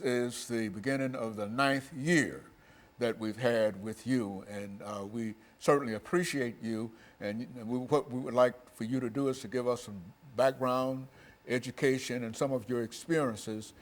is the beginning of the ninth year that we've had with you, and we certainly appreciate you. And what we would like for you to do is to give us some background, education, and some of your experiences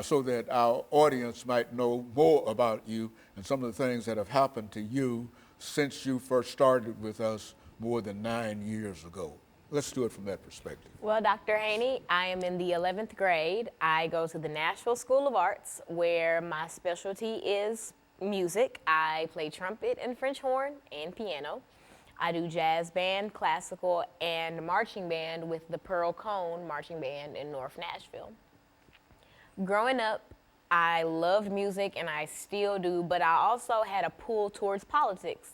so that our audience might know more about you and some of the things that have happened to you since you first started with us more than 9 years ago. Let's do it from that perspective. Well, Dr. Haney, I am in the 11th grade. I go to the Nashville School of Arts, where my specialty is music. I play trumpet and French horn and piano. I do jazz band, classical, and marching band with the Pearl Cone Marching Band in North Nashville. Growing up, I loved music, and I still do, but I also had a pull towards politics.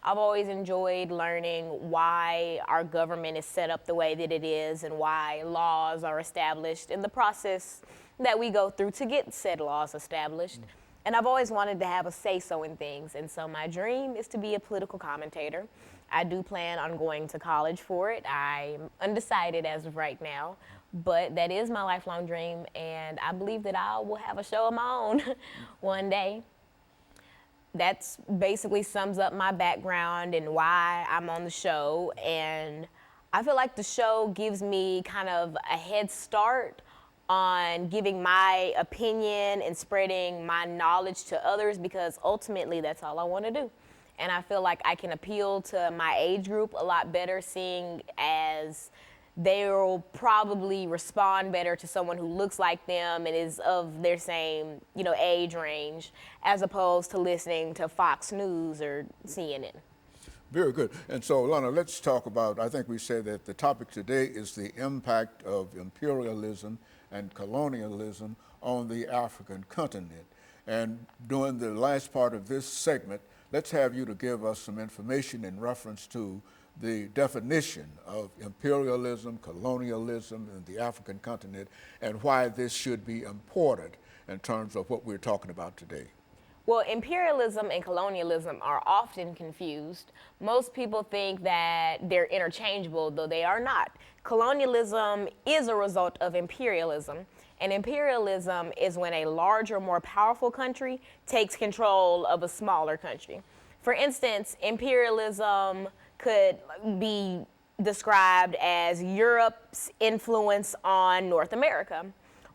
I've always enjoyed learning why our government is set up the way that it is and why laws are established and the process that we go through to get said laws established. And I've always wanted to have a say-so in things, and so my dream is to be a political commentator. I do plan on going to college for it. I'm undecided as of right now, but that is my lifelong dream, and I believe that I will have a show of my own one day. That's basically sums up my background and why I'm on the show. And I feel like the show gives me kind of a head start on giving my opinion and spreading my knowledge to others, because ultimately that's all I want to do. And I feel like I can appeal to my age group a lot better, seeing as they'll probably respond better to someone who looks like them and is of their same, age range, as opposed to listening to Fox News or CNN. Very good. And so, Alana, let's talk about, I think we said that the topic today is the impact of imperialism and colonialism on the African continent. And during the last part of this segment, let's have you to give us some information in reference to the definition of imperialism, colonialism in the African continent, and why this should be important in terms of what we're talking about today. Well, imperialism and colonialism are often confused. Most people think that they're interchangeable, though they are not. Colonialism is a result of imperialism, and imperialism is when a larger, more powerful country takes control of a smaller country. For instance, imperialism could be described as Europe's influence on North America,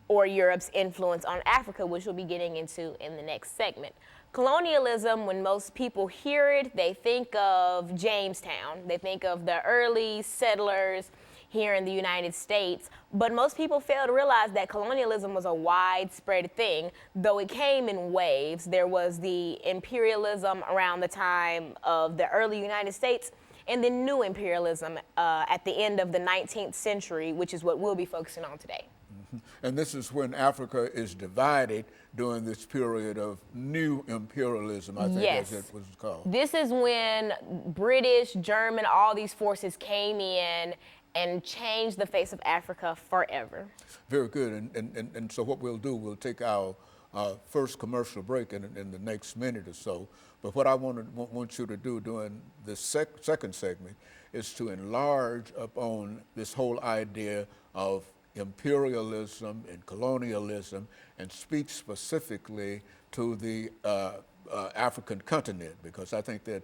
or Europe's influence on Africa, which we'll be getting into in the next segment. Colonialism, when most people hear it, they think of Jamestown. They think of the early settlers here in the United States, but most people fail to realize that colonialism was a widespread thing, though it came in waves. There was the imperialism around the time of the early United States, and then new imperialism at the end of the 19th century, which is what we'll be focusing on today. And this is when Africa is divided during this period of new imperialism, I think, Yes. as it was called. This is when British, German, all these forces came in and changed the face of Africa forever. Very good. And so what we'll do, we'll take our first commercial break in the next minute or so. But what I want you to do during this second segment is to enlarge upon this whole idea of imperialism and colonialism, and speak specifically to the African continent, because I think that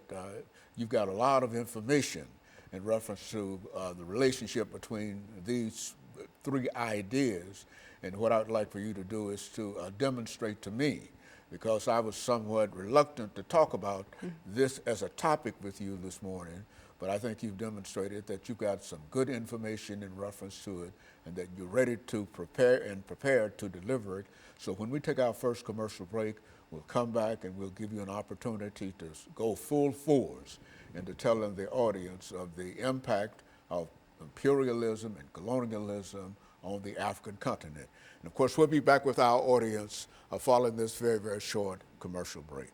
you've got a lot of information in reference to the relationship between these three ideas. And what I'd like for you to do is to demonstrate to me, because I was somewhat reluctant to talk about this as a topic with you this morning, but I think you've demonstrated that you've got some good information in reference to it, and that you're ready to prepare and prepared to deliver it. So when we take our first commercial break, we'll come back and we'll give you an opportunity to go full force into telling the audience of the impact of imperialism and colonialism on the African continent. And of course, we'll be back with our audience following this very, very short commercial break.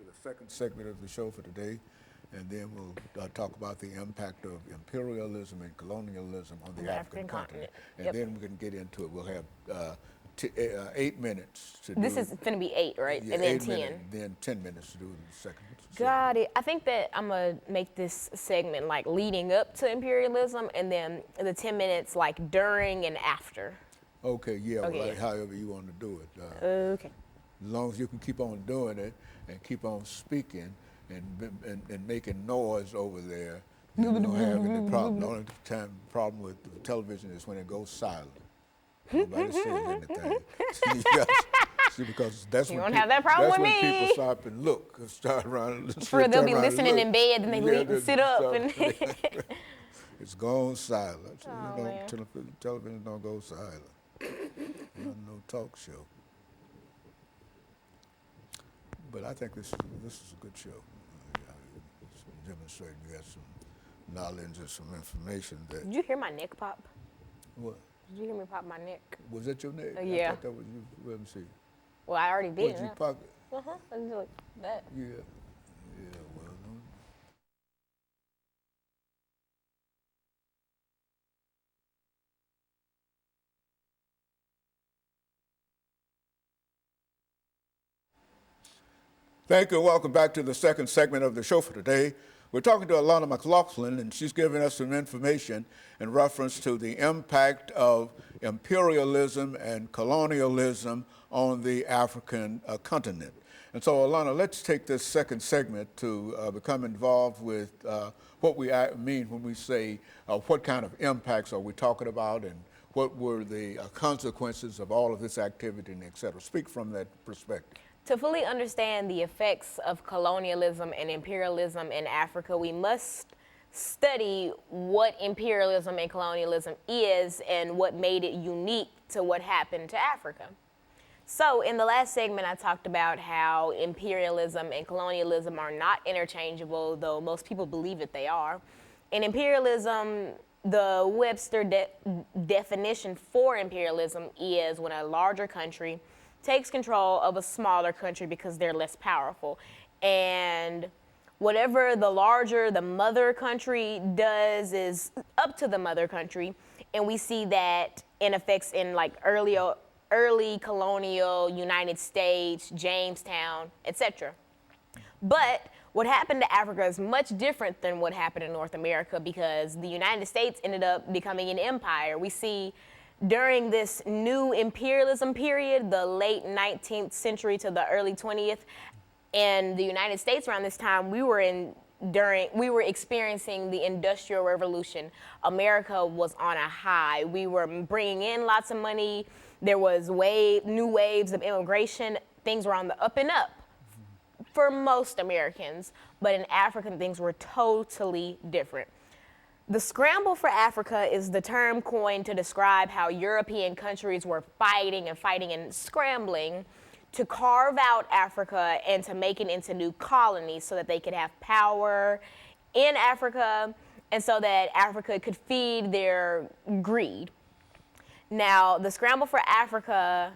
the second segment of the show for today, and then we'll talk about the impact of imperialism and colonialism on the African continent. And then we can get into it. We'll have 8 minutes to do. This is going to be 8, right? Yeah, and then 10. Then 10 minutes to do the second. Got it. I think that I'm going to make this segment like leading up to imperialism, and then the 10 minutes like during and after. Okay, yeah, Okay. well, like, however you want to do it. Okay. As long as you can keep on doing it and keep on speaking and making noise over there, you don't have any problem. The only problem with the television is when it goes silent. Nobody says anything. See, because that's You when don't have that problem that's with when me. people stop and look, start around. For they'll be listening in bed, and they leave and sit up. And It's gone silent. Oh, man. Television don't go silent. No talk show. But I think this is a good show. It's demonstrating you got some knowledge and some information that. Did you hear my neck pop? What? Did you hear me pop my neck? Was that your neck? Yeah. I thought that was you. Let me see. Well, I already did. What, you pocket? I just like that. Yeah. Yeah, well, no. Thank you and welcome back to the second segment of the show for today. We're talking to Alana McLaughlin, and she's giving us some information in reference to the impact of imperialism and colonialism on the African continent. And so, Alana, let's take this second segment to become involved with what we mean when we say what kind of impacts are we talking about and what were the consequences of all of this activity and et cetera. Speak from that perspective. To fully understand the effects of colonialism and imperialism in Africa, we must study what imperialism and colonialism is and what made it unique to what happened to Africa. So in the last segment, I talked about how imperialism and colonialism are not interchangeable, though most people believe that they are. In imperialism, the Webster definition for imperialism is when a larger country takes control of a smaller country because they're less powerful. And whatever the larger the mother country does is up to the mother country. And we see that in effects in like early colonial United States, Jamestown, etc. But what happened to Africa is much different than what happened in North America because the United States ended up becoming an empire. We see during this new imperialism period, the late 19th century to the early 20th, in the United States around this time, we were experiencing the Industrial Revolution. America was on a high. We were bringing in lots of money. There was new waves of immigration. Things were on the up and up for most Americans, but in Africa, things were totally different. The scramble for Africa is the term coined to describe how European countries were fighting and scrambling to carve out Africa and to make it into new colonies so that they could have power in Africa and so that Africa could feed their greed. Now, the scramble for Africa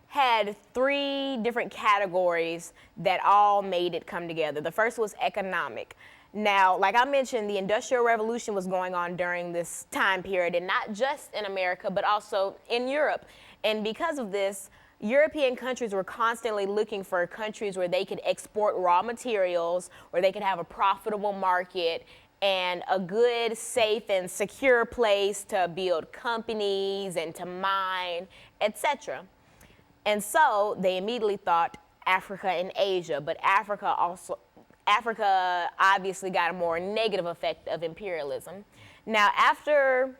had 3 different categories that all made it come together. The first was economic. Now, like I mentioned, the Industrial Revolution was going on during this time period, and not just in America, but also in Europe. And because of this, European countries were constantly looking for countries where they could export raw materials, where they could have a profitable market, and a good, safe, and secure place to build companies and to mine, etc. And so they immediately thought Africa and Asia, but Africa obviously got a more negative effect of imperialism. Now, after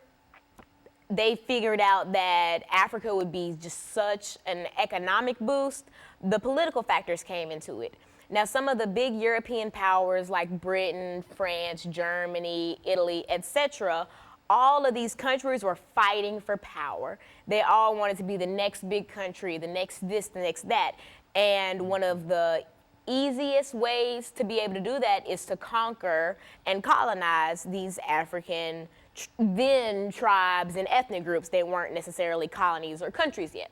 they figured out that Africa would be just such an economic boost, the political factors came into it. Now, some of the big European powers like Britain, France, Germany, Italy, etc., all of these countries were fighting for power. They all wanted to be the next big country, the next this, the next that. And one of the easiest ways to be able to do that is to conquer and colonize these African then tribes and ethnic groups that weren't necessarily colonies or countries yet.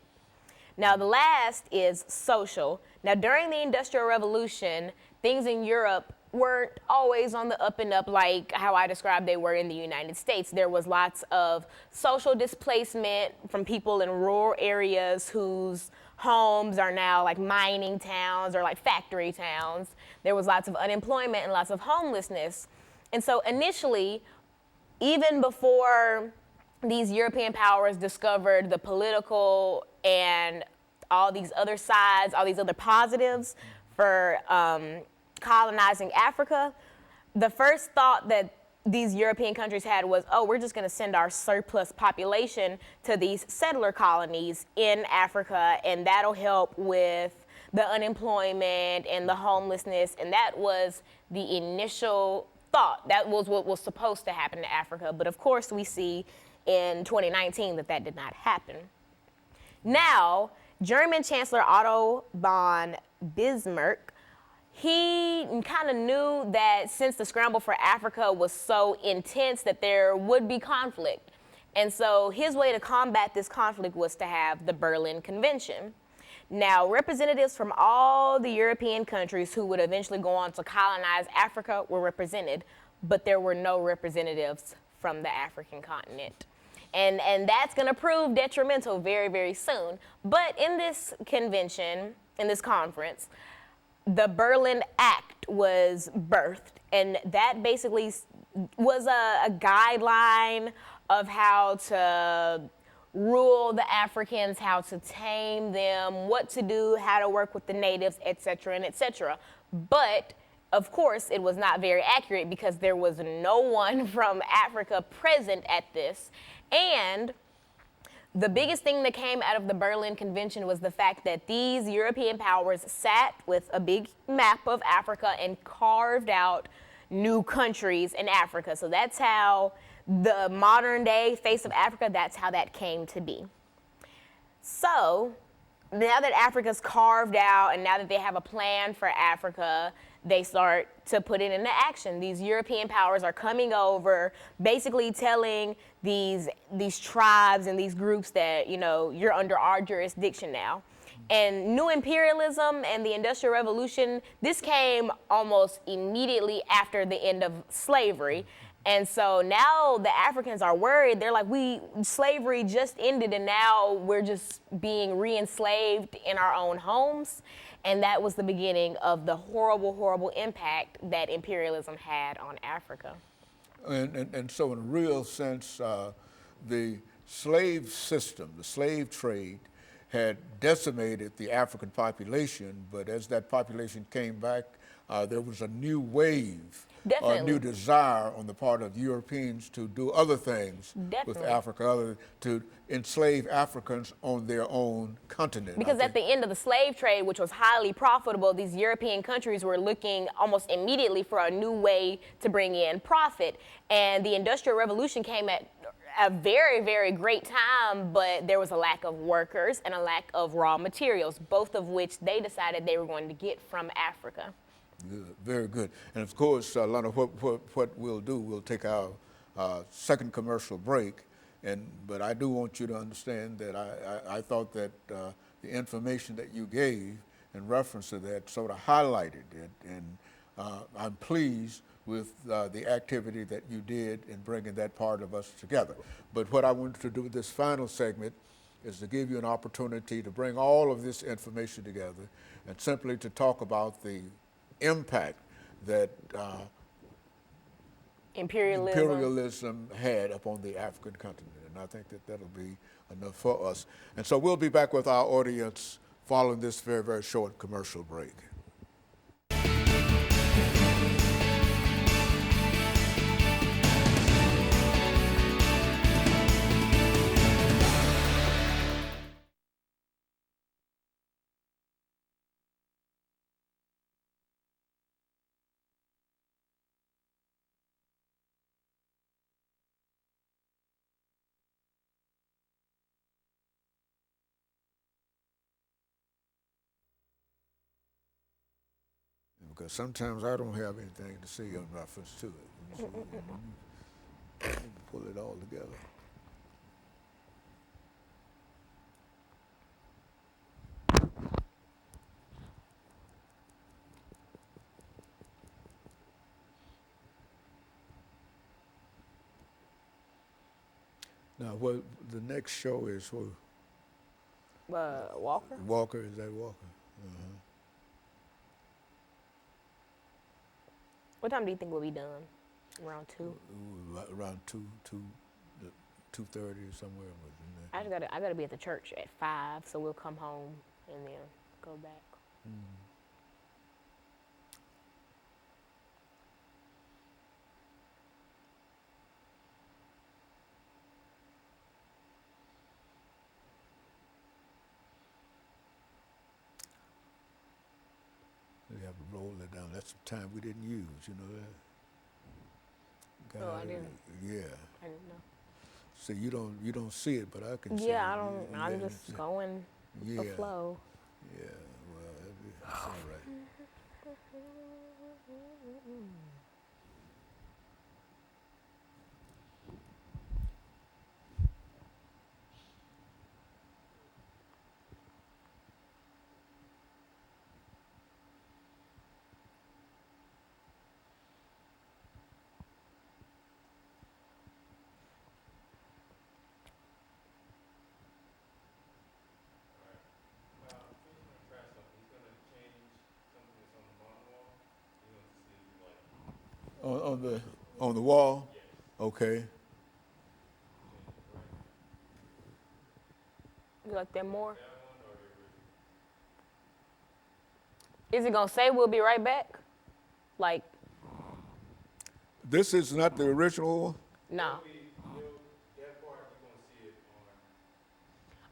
Now, the last is social. Now, during the Industrial Revolution, things in Europe weren't always on the up and up like how I described they were in the United States. There was lots of social displacement from people in rural areas whose homes are now like mining towns or like factory towns. There was lots of unemployment and lots of homelessness. And so initially, even before these European powers discovered the political and all these other sides, all these other positives for colonizing Africa, the first thought that these European countries had was, oh, we're just going to send our surplus population to these settler colonies in Africa, and that'll help with the unemployment and the homelessness. And that was the initial thought. That was what was supposed to happen to Africa. But of course, we see in 2019 that that did not happen. Now, German Chancellor Otto von Bismarck, he kind of knew that since the scramble for Africa was so intense that there would be conflict. And so his way to combat this conflict was to have the Berlin Convention. Now, representatives from all the European countries who would eventually go on to colonize Africa were represented, but there were no representatives from the African continent. And that's going to prove detrimental very, very soon. But in this convention, in this conference, the Berlin Act was birthed, and that basically was a guideline of how to rule the Africans, how to tame them, what to do, how to work with the natives, et cetera, and et cetera. But of course, it was not very accurate because there was no one from Africa present at this. And the biggest thing that came out of the Berlin Convention was the fact that these European powers sat with a big map of Africa and carved out new countries in Africa. So that's how the modern day face of Africa, that's how that came to be. So now that Africa's carved out and now that they have a plan for Africa, they start to put it into action. These European powers are coming over, basically telling these tribes and these groups that, you know, you're under our jurisdiction now. And new imperialism and the Industrial Revolution, this came almost immediately after the end of slavery. And so now the Africans are worried. They're like, slavery just ended and now we're just being re-enslaved in our own homes. And that was the beginning of the horrible, horrible impact that imperialism had on Africa. And so in a real sense, the slave system, the slave trade, had decimated the African population, but as that population came back, there was a new wave, a new desire on the part of Europeans to do other things with Africa, to enslave Africans on their own continent. Because at the end of the slave trade, which was highly profitable, these European countries were looking almost immediately for a new way to bring in profit. And the Industrial Revolution came at a very, very great time, but there was a lack of workers and a lack of raw materials, both of which they decided they were going to get from Africa. Good, very good. And of course, Alana, what we'll do, we'll take our second commercial break, but I do want you to understand that I thought that the information that you gave in reference to that sort of highlighted it, and I'm pleased with the activity that you did in bringing that part of us together. But what I wanted to do with this final segment is to give you an opportunity to bring all of this information together and simply to talk about the impact that imperialism had upon the African continent. And I think that that'll be enough for us. And so we'll be back with our audience following this very, very short commercial break. Because sometimes I don't have anything to say in reference to it. Let me pull it all together. Now, what the next show is for Walker? Walker? Is that Walker? What time do you think we'll be done? Around 2? Around 2:30 or somewhere within there. I gotta be at the church at 5, so we'll come home and then go back. We have to roll it down. That's some time we didn't use, you know that. Oh, I didn't. Yeah. I didn't know. So you don't see it, but I can see it. Yeah, I don't. I'm just going with the Yeah. flow. Yeah, well, it's all right. On the wall? Yes. Okay. You like that more? Is it gonna say we'll be right back? Like, This is not the original. no.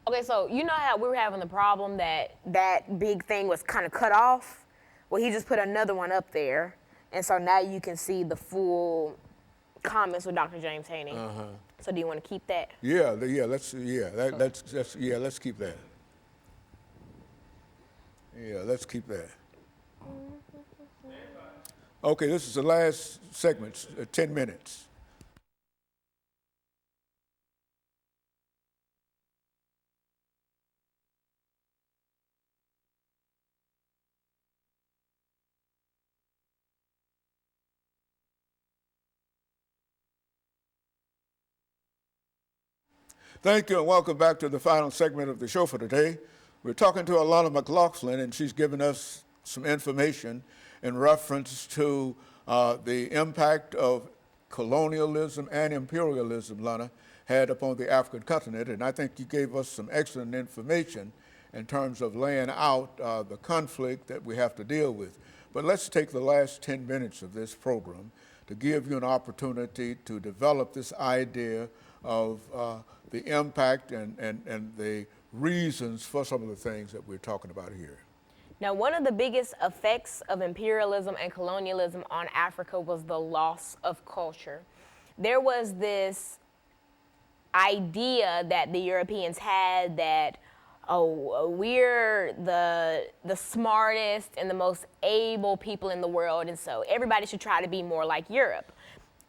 Okay, so you know how we were having the problem that that big thing was kind of cut off? Well, he just put another one up there, and so now you can see the full comments with Dr. James Haney. So do you want to keep that? Yeah, let's keep that. Yeah, let's keep that. Okay, this is the last segment, 10 minutes. Thank you and welcome back to the final segment of the show for today. We're talking to Alana McLaughlin, and she's given us some information in reference to the impact of colonialism and imperialism, Lana, had upon the African continent. And I think you gave us some excellent information in terms of laying out the conflict that we have to deal with. But let's take the last 10 minutes of this program to give you an opportunity to develop this idea of the impact and the reasons for some of the things that we're talking about here. Now, one of the biggest effects of imperialism and colonialism on Africa was the loss of culture. There was this idea that the Europeans had that, oh, we're the smartest and the most able people in the world, and so everybody should try to be more like Europe.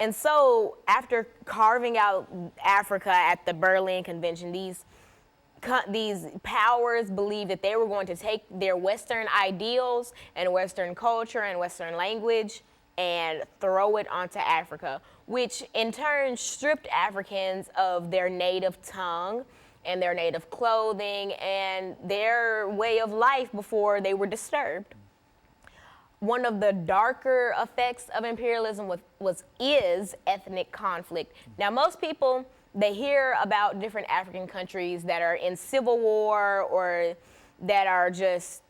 And so after carving out Africa at the Berlin Convention, these powers believed that they were going to take their Western ideals and Western culture and Western language and throw it onto Africa, which in turn stripped Africans of their native tongue and their native clothing and their way of life before they were disturbed. One of the darker effects of imperialism is ethnic conflict. Now, most people, they hear about different African countries that are in civil war or that are just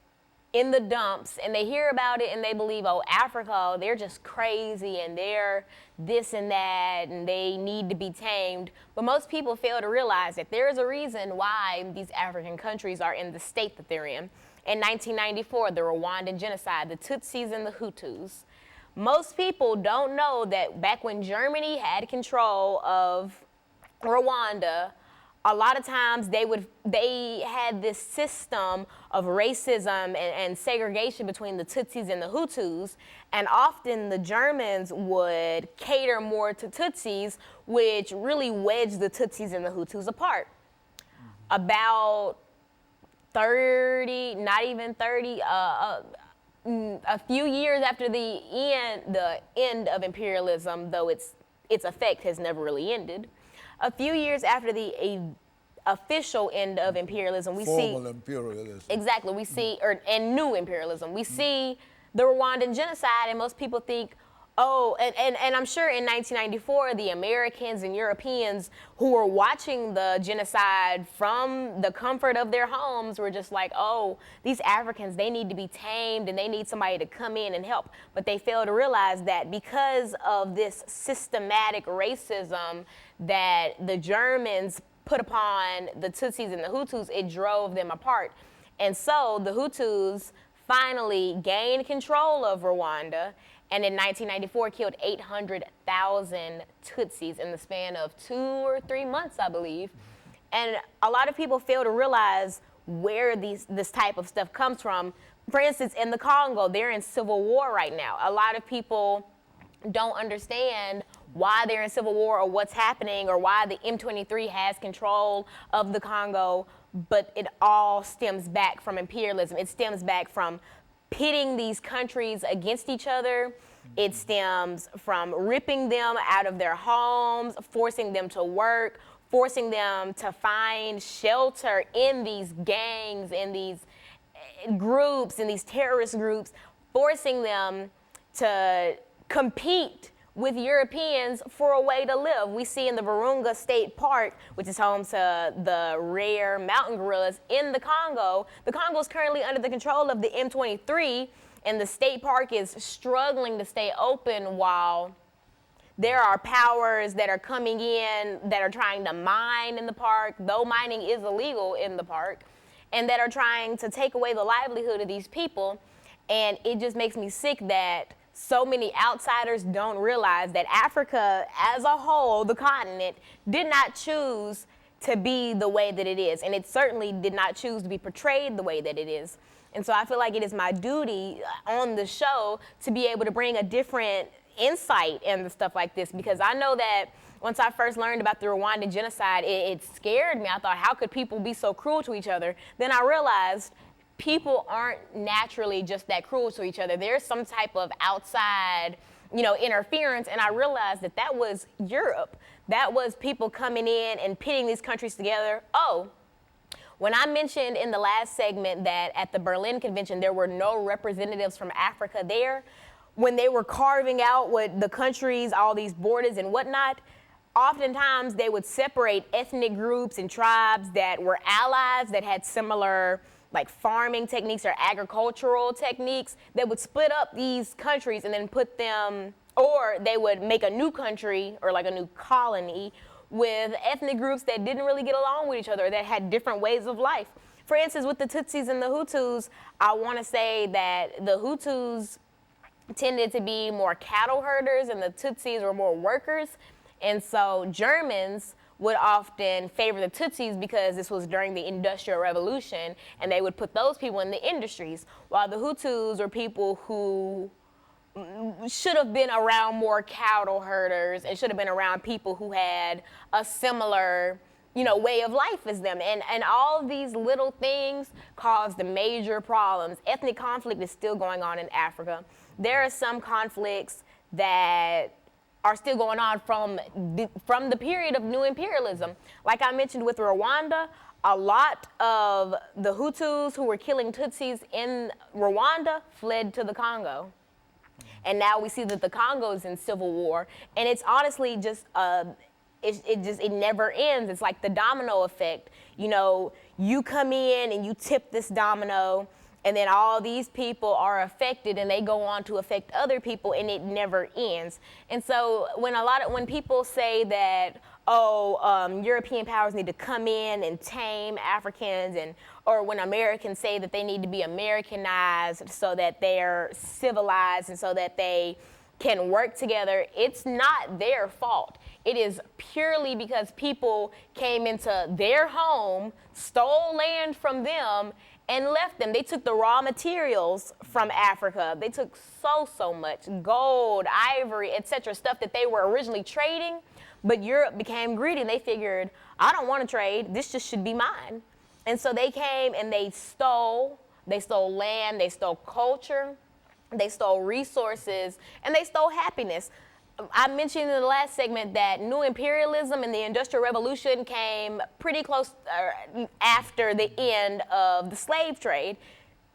in the dumps, and they hear about it and they believe, oh, Africa, they're just crazy and they're this and that and they need to be tamed. But most people fail to realize that there is a reason why these African countries are in the state that they're in. In 1994, the Rwandan genocide, the Tutsis and the Hutus. Most people don't know that back when Germany had control of Rwanda, a lot of times they had this system of racism and segregation between the Tutsis and the Hutus, and often the Germans would cater more to Tutsis, which really wedged the Tutsis and the Hutus apart. About 30, not even 30, a few years after the end of imperialism, though its effect has never really ended, a few years after the official end of imperialism, we see Formal imperialism. exactly we see and new imperialism. We see the Rwandan genocide, and most people think, oh, and I'm sure in 1994, the Americans and Europeans who were watching the genocide from the comfort of their homes were just like, oh, these Africans, they need to be tamed and they need somebody to come in and help. But they fail to realize that because of this systematic racism that the Germans put upon the Tutsis and the Hutus, it drove them apart. And so the Hutus finally gained control of Rwanda, and in 1994 killed 800,000 Tutsis in the span of 2 or 3 months, I believe. And a lot of people fail to realize where this type of stuff comes from. For instance, in the Congo, they're in civil war right now. A lot of people don't understand why they're in civil war or what's happening or why the M23 has control of the Congo, but it all stems back from imperialism. It stems back from pitting these countries against each other. It stems from ripping them out of their homes, forcing them to work, forcing them to find shelter in these gangs, in these groups, in these terrorist groups, forcing them to compete with Europeans for a way to live. We see in the Virunga State Park, which is home to the rare mountain gorillas in the Congo is currently under the control of the M23, and the state park is struggling to stay open while there are powers that are coming in that are trying to mine in the park, though mining is illegal in the park, and that are trying to take away the livelihood of these people. And it just makes me sick that so many outsiders don't realize that Africa as a whole, the continent, did not choose to be the way that it is. And it certainly did not choose to be portrayed the way that it is. And so I feel like it is my duty on the show to be able to bring a different insight into stuff like this, because I know that once I first learned about the Rwandan genocide, it scared me. I thought, how could people be so cruel to each other? Then I realized people aren't naturally just that cruel to each other. There's some type of outside, interference, and I realized that was Europe. That was people coming in and pitting these countries together. Oh, when I mentioned in the last segment that at the Berlin Convention there were no representatives from Africa there, when they were carving out what the countries, all these borders and whatnot, oftentimes they would separate ethnic groups and tribes that were allies, that had similar like farming techniques or agricultural techniques. They would split up these countries and then put them, or they would make a new country or like a new colony with ethnic groups that didn't really get along with each other, that had different ways of life. For instance, with the Tutsis and the Hutus, I want to say that the Hutus tended to be more cattle herders and the Tutsis were more workers. And so Germans would often favor the Tutsis because this was during the Industrial Revolution, and they would put those people in the industries, while the Hutus were people who should have been around more cattle herders and should have been around people who had a similar, way of life as them. And all of these little things caused the major problems. Ethnic conflict is still going on in Africa. There are some conflicts that are still going on from the period of new imperialism. Like I mentioned with Rwanda, a lot of the Hutus who were killing Tutsis in Rwanda fled to the Congo. And now we see that the Congo is in civil war. And it's honestly just, it never ends. It's like the domino effect. You come in and you tip this domino, and then all these people are affected and they go on to affect other people, and it never ends. And so when people say that, European powers need to come in and tame Africans, or when Americans say that they need to be Americanized so that they're civilized and so that they can work together, it's not their fault. It is purely because people came into their home, stole land from them, and left them. They took the raw materials from Africa. They took so much gold, ivory, etc., stuff that they were originally trading, but Europe became greedy and they figured, I don't want to trade, this just should be mine. And so they came and they stole land, they stole culture, they stole resources, and they stole happiness. I mentioned in the last segment that new imperialism and the Industrial Revolution came pretty close after the end of the slave trade.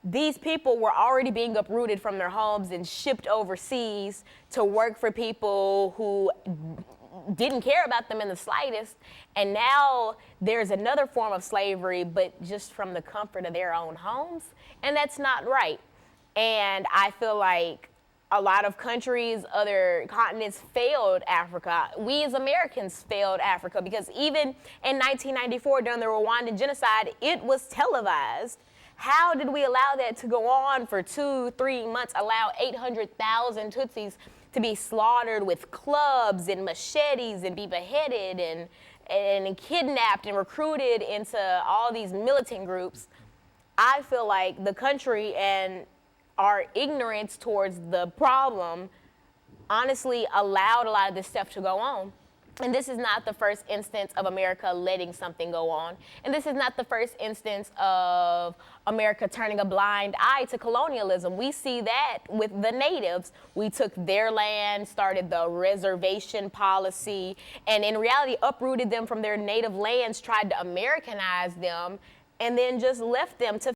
These people were already being uprooted from their homes and shipped overseas to work for people who didn't care about them in the slightest. And now there's another form of slavery, but just from the comfort of their own homes. And that's not right. And I feel like a lot of countries, other continents failed Africa. We as Americans failed Africa because even in 1994 during the Rwandan genocide, it was televised. How did we allow that to go on for 2-3 months, allow 800,000 Tutsis to be slaughtered with clubs and machetes and be beheaded and kidnapped and recruited into all these militant groups? I feel like the country and our ignorance towards the problem honestly allowed a lot of this stuff to go on. And this is not the first instance of America letting something go on. And this is not the first instance of America turning a blind eye to colonialism. We see that with the natives. We took their land, started the reservation policy, and in reality uprooted them from their native lands, tried to Americanize them, and then just left them to